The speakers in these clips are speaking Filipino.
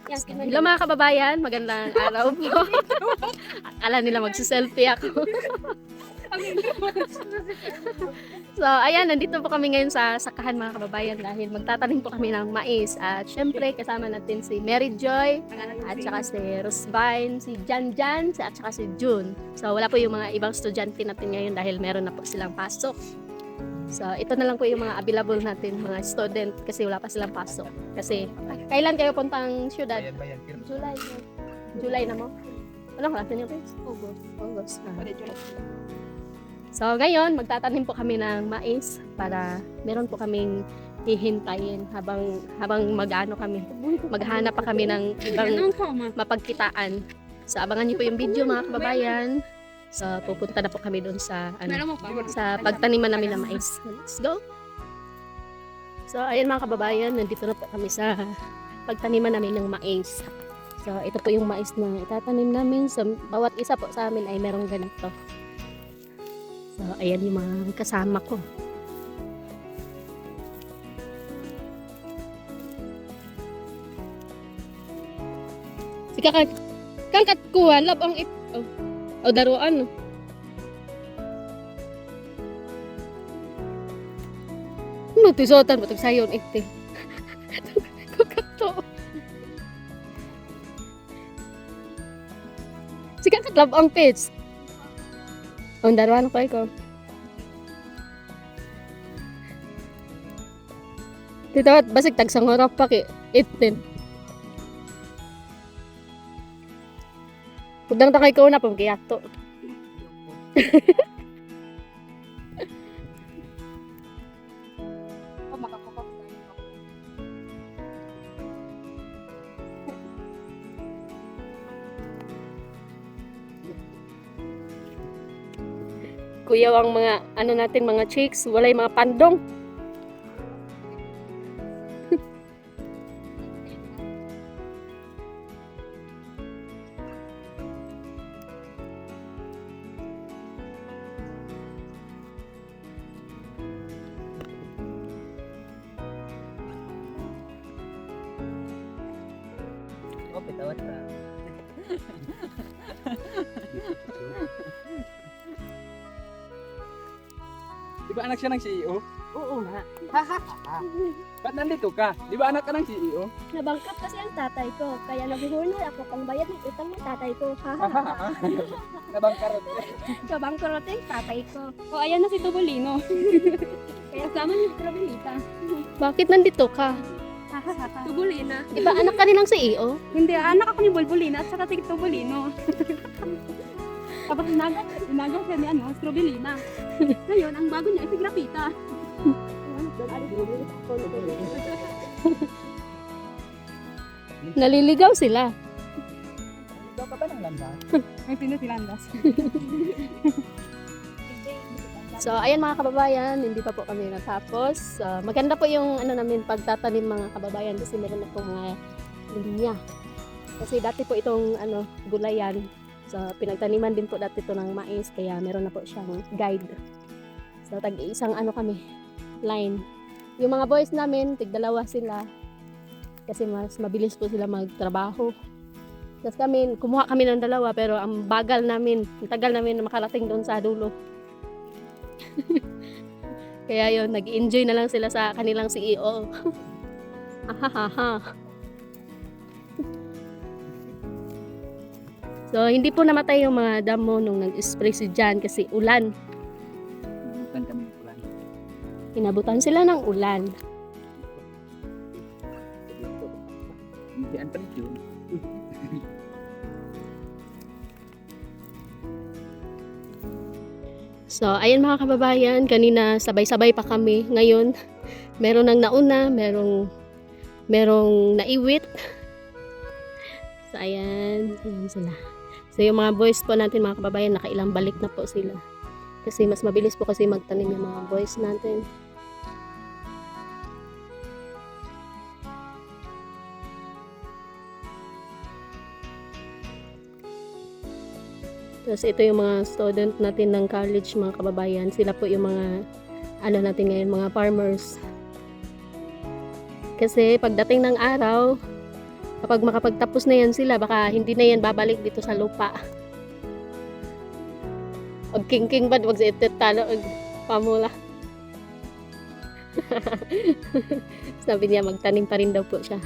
Hello mga kababayan, magandang araw po. Akala nila magsiselfie ako. So, ayan, nandito po kami ngayon sa sakahan mga kababayan dahil magtatanim po kami ng mais. At syempre, kasama natin si Mary Joy, at saka si Rosvine, si Janjan, at saka si June. So, wala po yung mga ibang estudyante natin ngayon dahil meron na po silang pasok. So, ito na lang po yung mga available natin, mga student, kasi wala pa silang pasok. Kasi, kailan kayo puntang syudad? July. July na mo? Anong klase niyo, Pins? August. So, ngayon, magtatanim po kami ng mais para meron po kaming hihintayin habang mag-ano kami. Maghanap pa kami ng ibang mapagkitaan. So, abangan niyo po yung video mga kababayan. So, pupunta na po kami doon sa sa pagtaniman namin ng mais. Let's go! So, ayun mga kababayan, nandito na po kami sa pagtaniman namin ng mais. So, ito po yung mais na itatanim namin. So, bawat isa po sa amin ay merong ganito. So, ayan yung mga kasama ko. Si kakak kuha, lab ang ito. O daruan. Ano tisotan batag sayon ikti. Kukato. Sige ka club ang page. Ang daruan ko ikaw. Titawat basig tag sangorap pa ki 18. Pudang takay ko na pamkiyato. Kuyaw ang mga ano natin mga chicks, walay mga pandong. Pitawat ka. Di ba anak siya ng CEO? Oo nga. Ba't nandito ka? Di ba anak ka ng CEO? Nabangkap kasi ang tatay ko, kaya nabuhunol ako pang bayad ng utang ng tatay ko. Nabangkarot. Nabangkrot yung tatay ko. O, ayan na si Tugolino. Kaya kasama niyo si Trabilita. Bakit nandito ka? Tugolina. Iba anak ka nilang CEO? Hindi, anak ako ni Bulbulina at saka si Tugolino. Tapos inaga siya ni Strobelina. Ngayon, ang bago niya ay si Grapita. Naliligaw sila. Ikaw ka ba ng lamba? May pinasilandas. So, ayan mga kababayan, hindi pa po kami natapos. Maganda po yung ano namin pagtatanim mga kababayan kasi meron na po mga linya. Kasi dati po itong gulayan. So, pinagtaniman din po dati ito ng mais kaya meron na po siyang guide. So, tag-isang kami, line. Yung mga boys namin, tig-dalawa sila. Kasi mas mabilis po sila magtrabaho. Tapos kumuha kami ng dalawa pero ang bagal namin, ang tagal namin na makarating doon sa dulo. Kaya yun, nag-enjoy na lang sila sa kanilang CEO. Ahahaha. So, hindi po namatay yung mga damo nung nag-spray si Jan kasi ulan. Bukan kami ng ulan. Inabutan sila ng ulan. Hindi ang yun. So, ayun mga kababayan, kanina sabay-sabay pa kami. Ngayon, meron nang nauna, merong naiwit. So, ayan sila. So, yung mga boys po natin mga kababayan, nakailang balik na po sila. Kasi mas mabilis po kasi magtanim yung mga boys natin. Tapos ito yung mga student natin ng college mga kababayan. Sila po yung mga natin ngayon, mga farmers. Kasi pagdating ng araw, Kapag makapagtapos na yan sila, baka hindi na yan babalik dito sa lupa. Og king bad, wag sa itit talo, og pamula. Sabi niya, magtanim pa rin daw po siya.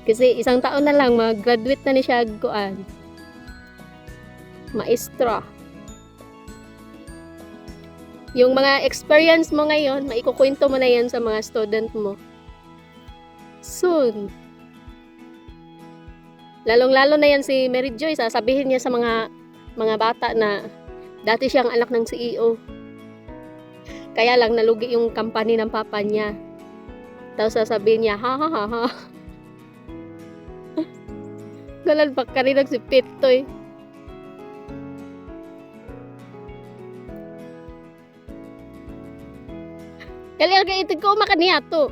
Kasi isang taon na lang, mag-graduate na ni siya, kuan. Maestro. Yung mga experience mo ngayon, maikukwento mo na yan sa mga student mo. Soon. Lalong-lalo na yan si Mary Joy, sasabihin niya sa mga bata na dati siyang anak ng CEO. Kaya lang nalugi yung company ng papa niya. Tapos sasabihin niya, ha ha ha ha. Galan pa kanilang si Pitoy. Kaya itig ko makaniya to.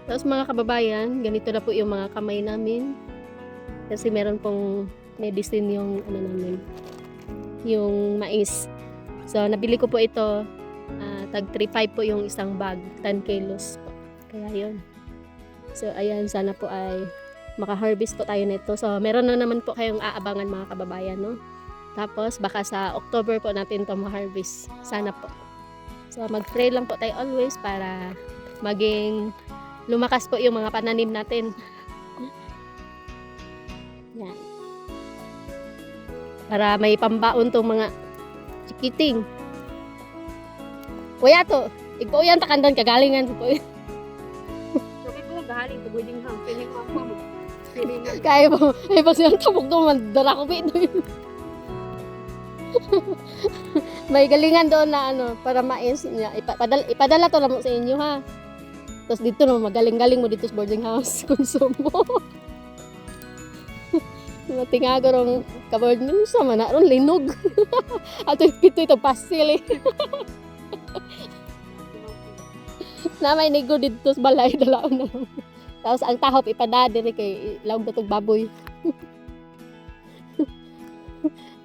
Tapos mga kababayan, ganito na po yung mga kamay namin. Kasi meron pong medicine yung ano namin, yung mais. So nabili ko po ito, tag 3.5 po yung isang bag, 10 kilos po. Kaya yun. So ayan, sana po ay maka-harvest po tayo nito. So meron na naman po kayong aabangan mga kababayan, no? Tapos baka sa October po natin to ma-harvest. Sana po. So mag-pray lang po tayo always para maging lumakas po yung mga pananim natin. Yan. Para may pambaon tong mga chikiting. Kuya to, igpo yan takandan kagalingan po. Sabi ko, galing sa wedding house. Piling mo ako. Kaya po, ay pag silang tabog doon, mandara ko pito yun. May galingan doon na ano, para mais niya. Ipadala to lang mo sa inyo ha. Tapos dito naman, magaling-galing mo dito sa boarding house. Konsumo. Tingago rong kaboard nun sa mana ron linog. Ato pito ito pasil eh. Na may nigo dito sa balay dalaon na. Tapos ang tahop ipadade rin kay lawag na itong baboy.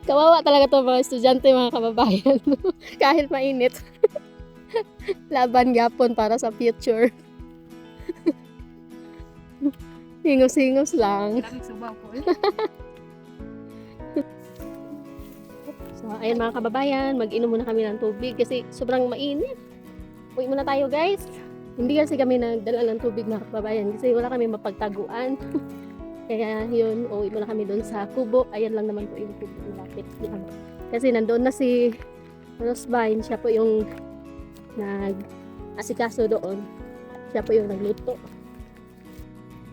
Kawawa talaga to mga estudyante, mga kababayan. Kahit mainit. Laban gapon para sa future. Hingos-hingos lang. Lamig sa baw ko eh. So, ayun mga kababayan, mag-inom muna kami ng tubig kasi sobrang mainit. Uwi muna tayo guys. Hindi kasi kami nagdala ng tubig mga kababayan kasi wala kami mapagtaguan. Kaya yun, uwi muna kami doon sa kubo. Ayan lang naman po yung kubo lapit. Kasi nandoon na si Rosvine, siya po yung nag-asikaso doon. Siya po yung nagluto.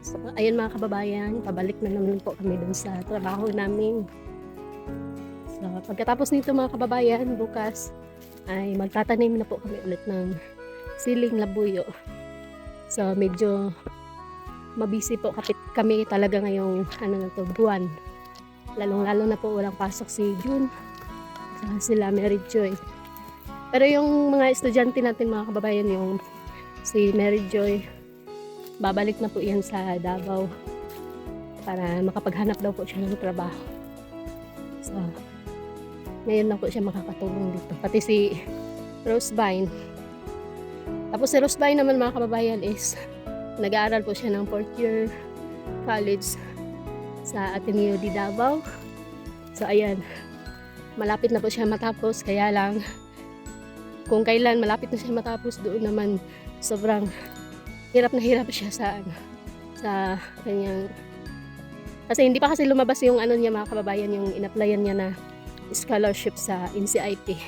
So, ayun mga kababayan, pabalik na naman po kami doon sa trabaho namin. So, pagkatapos nito mga kababayan, bukas ay magtatanim na po kami ulit ng siling labuyo. So, medyo mabisi po kami talaga ngayong buwan. Lalong-lalo na po walang pasok si June. Saka sila Mary Joy. Pero yung mga estudyante natin mga kababayan, yung si Mary Joy, babalik na po yan sa Davao para makapaghanap daw po siya ng trabaho. So, ngayon lang po siya makakatulong dito. Pati si Rosvine. Tapos si Rosvine naman mga kababayan is nag-aaral po siya ng 4th year college sa Ateneo de Davao. So ayan, malapit na po siya matapos. Kaya lang, kung kailan malapit na siya matapos, doon naman sobrang hirap na hirap siya sa kanyang, kasi hindi pa kasi lumabas yung niya mga kababayan, yung in-applyan niya na scholarship sa NCIP.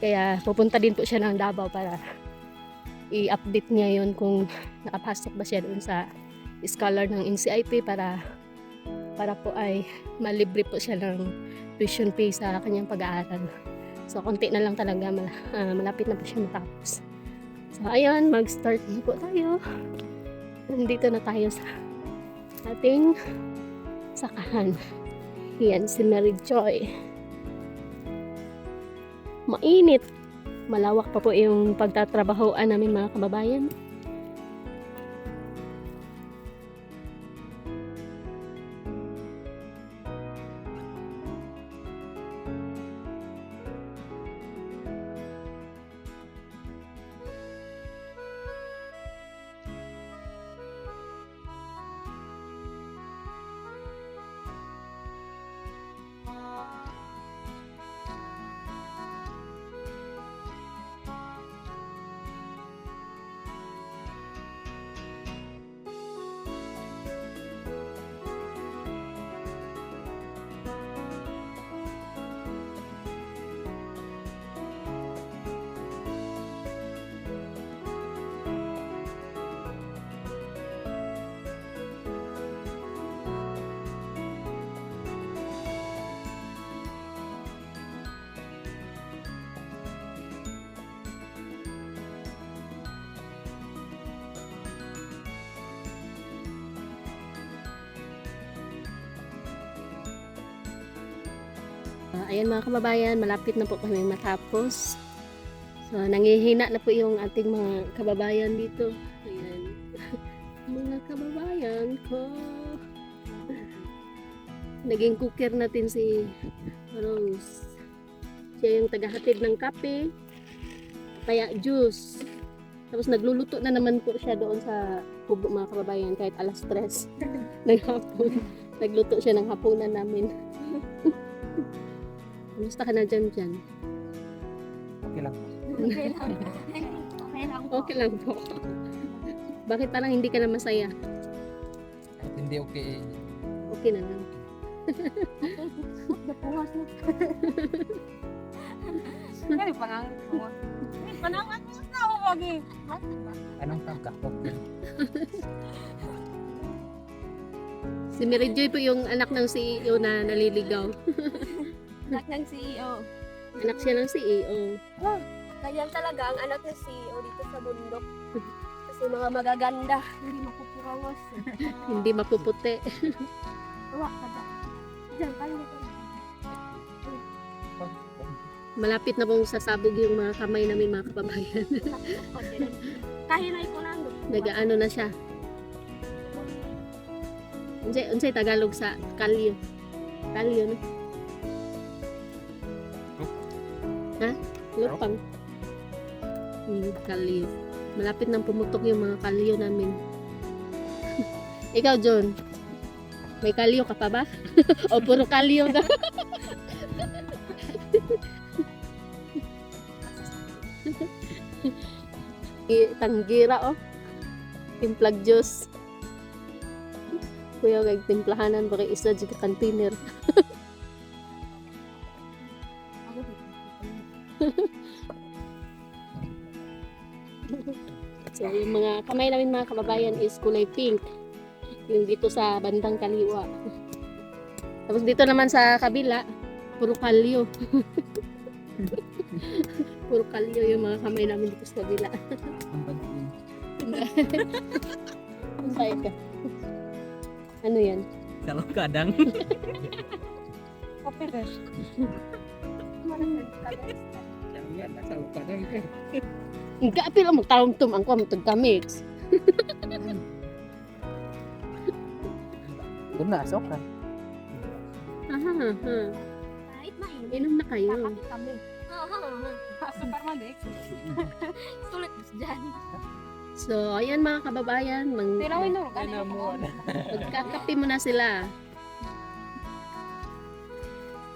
Kaya pupunta din po siya ng Davao para i-update niya yun kung nakapasok ba siya doon sa scholar ng NCIP para po ay malibre po siya ng tuition fee sa kanyang pag-aaral. So konti na lang talaga, malapit na po siya matapos. So ayun, mag-start na po tayo. Nandito na tayo sa ating sakahan. Yan si Mary Joy. Mainit. Malawak pa po yung pagtatrabahoan namin mga kababayan. ayan mga kababayan, malapit na po kami matapos. So, nangihina na po yung ating mga kababayan dito. Ayan. Mga kababayan ko. Naging cooker natin si Rose. Siya yung tagahatid ng kape, kaya juice. Tapos nagluluto na naman po siya doon sa kubo mga kababayan kahit alas 3 ng hapon. Nagluto siya ng hapunan namin. Kumusta ka na dyan? Okay lang. Okay lang. Okay lang po. Okay lang po. Bakit parang hindi ka na masaya? Kahit hindi okay. Okay na lang. Napuwas mo. Kaya panangat mo. Panangat mo na ako lagi. Anong tangka? Okay. Si Mary Joy po yung anak ng CEO na naliligaw. Anak ng CEO. Anak siya ng CEO. Ganyan talaga ang anak ng CEO dito sa bundok. Kasi mga magaganda. Hindi mapupurawas. Hindi mapuputi. Tuwa ka ba? Diyan, kaya ko. Malapit na pong sasabog yung mga kamay namin mga kababayan. Kahinay ko lang. Nagaano na siya. Unsay Tagalog sa kalyo. Kalyo no? Ha? Lupang. Kalyo. Malapit nang pumutok yung mga kalyo namin. Ikaw, John. May kalyo ka pa ba? O puro kalyo na? Tanggira oh. Timplag juice. Kuya kay timplahanan ba kay isa jud ka container. So yung mga kamay namin mga kababayan is kulay pink. Yung dito sa bandang kaliwa. Tapos dito naman sa kabila, puro kalyo. Puro kalyo yung mga kamay namin dito sa kabila. Ang sayang ka. Ano yan? Salong kadang. Kape rin. Yan, salong kadang. Ang kaapil ang magtarong-tum ang kuha magtagkamix. Doon na, asok ka. Aha, aha. Kahit mainit. Inom na kayo. Kakapit kami. Super Madex. Sulit dyan. So, ayan mga kababayan. Pero ay no. Ano mo? Magkakape muna sila.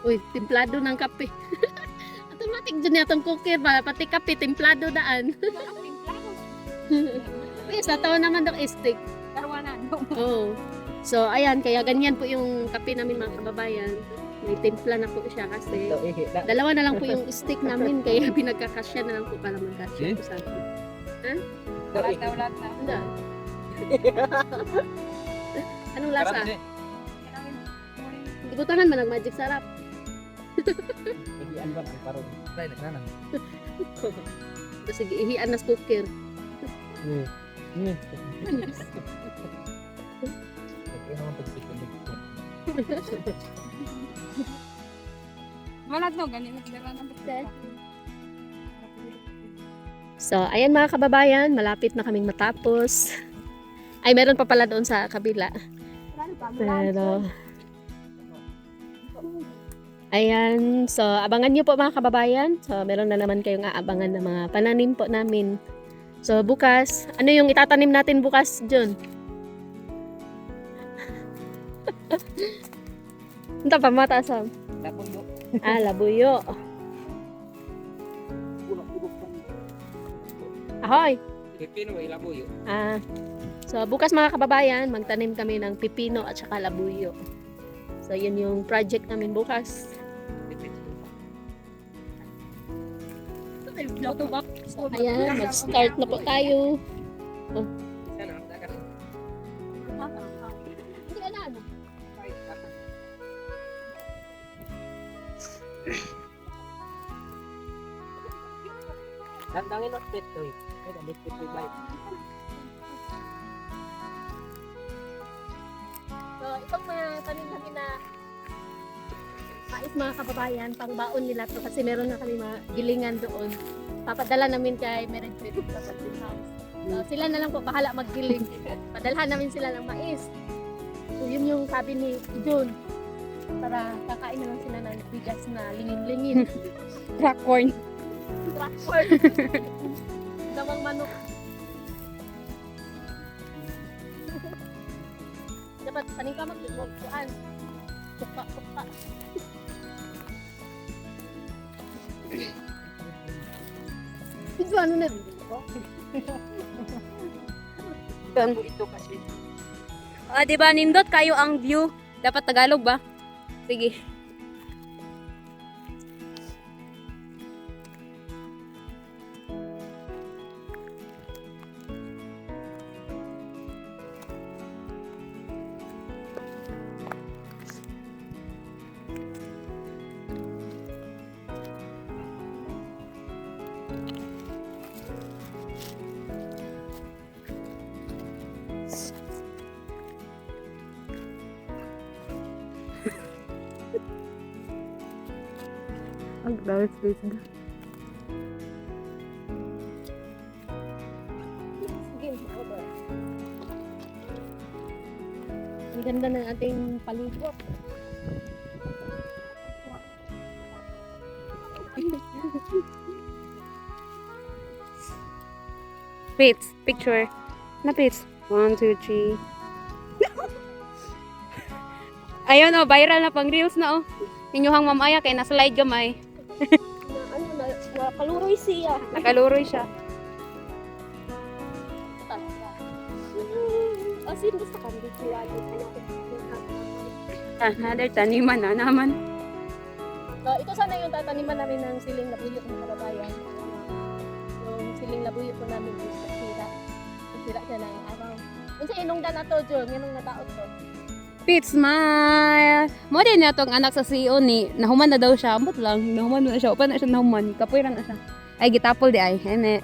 Uy, timplado ng kape. Automatic dyan yatong cooker ba? Pati kape, timplado daan. Yes, natawa naman ng stick. Karwanan. Oo. So, ayan, kaya ganyan po yung kape namin mga kababayan. May timpla na po siya kasi dalawa na lang po yung stick namin kaya pinagkakasya na lang po para magkasya po sa akin. Ulat na. Ano? Anong lasa? Ibutanan man ang magic sarap. Ihian ba ang parang? Try na nanan. Sige, ihian na sa cooker. Okay naman pag-chicken dito. Walat no. Ganyan nagdara ng buksan. So, ayan mga kababayan, malapit na kaming matapos. Ay, meron pa pala doon sa kabila. Pero, ayan, so abangan nyo po mga kababayan. So, meron na naman kayong aabangan ng mga pananim po namin. So, bukas, ano yung itatanim natin bukas, John? Ito pa, matasam. Napundo. Labuyo. Ahoy! Pipino, ilabuyo. So, bukas mga kababayan, magtanim kami ng pipino at saka labuyo. So, yun yung project namin bukas. So, ayan, mag-start na po tayo. Tandangin ang pet to eh. Ay, damit pet to eh. So, itong mga tanim namin na mais Tapos mga kababayan, pang baon nila to kasi meron na kami mga gilingan doon. Papadala namin kay Meron Trip sa Dream House. So, sila na lang po bahala maggiling. Padalhan namin sila ng mais. So, yun yung sabi ni June. Para kakain na lang sila ng bigas na lingin-lingin. Crack corn. Tractor. Gawang manok. Dapat paning ka mag-kuan. Tukpa. Ito ano na dito? Ito kasi. Ah, di ba nindot kayo ang view? Dapat Tagalog ba? Sige. Ang dami space na. Sige, over. Ang ganda ng ating palibot. Pits, picture. Na pits. 1, 2, 3. Ayun oh, viral na pang reels na oh. Inyuhang mamaya kay na-slide gamay. Nakaluroy siya. Nakaluroy siya. As in, gusto kami dito Another taniman na naman. So, ito sana yung tataniman namin ng siling labuyot ng kababayan. Yung siling labuyot ko namin is nasira. Nasira siya ng araw. Kasi inungdan na to, Jun. Yanong nataot to. Pits, smile! Mo din na tong anak sa CEO ni. Nahuman na daw siya. Ambot lang. Nahuman na siya. Upan na siya nahuman. Kapoy na siya. Ay, gitapol di ay. Hene.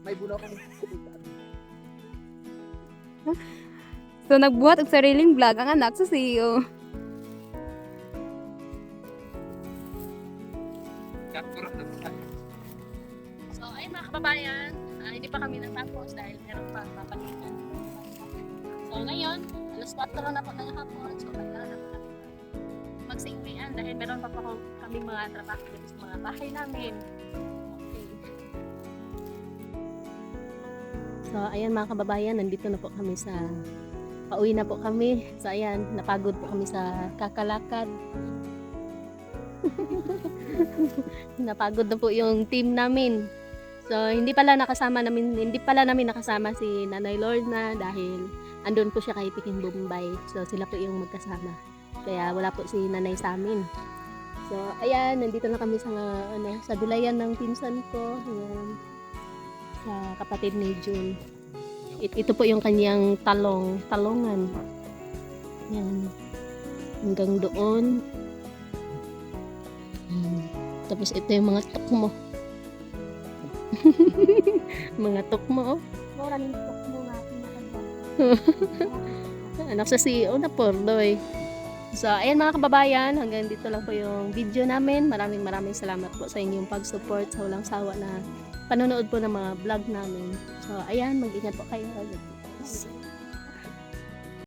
May buno kami. So, nagbuhat og sariling vlog ang anak sa CEO. So, ayun mga kababayan, hindi pa kami natapos dahil meron pa papalitan. So, ngayon, alas 4 lang na po ng hapon. So, kailangan na po kami magsiuwian dahil meron pa po kami mga trabaho dito sa mga bahay namin. Okay. So, ayan mga kababayan, nandito na po kami sa pauwi na po kami. So, ayan, napagod po kami sa kakalakad. Napagod na po yung team namin. So, hindi pala namin nakasama si Nanay Lorna dahil andun po siya kay Pikin Bombay. So, sila po yung magkasama. Kaya wala po si Nanay sa amin. So, ayan, nandito na kami sa gulayan ng pinsan ko. Ayan, sa kapatid ni June. Ito po yung kanyang talongan. Ayan. Hanggang doon. Ayan. Tapos ito yung mga tukmo. Mga tukmo, oh. Maraming tok mo nga. Anak sa CEO na pordoy. So, ayan mga kababayan, hanggang dito lang po yung video namin. Maraming salamat po sa inyong pag-support sa walang sawa na panonood po ng mga vlog namin. So, ayan, mag-ingat po kayo.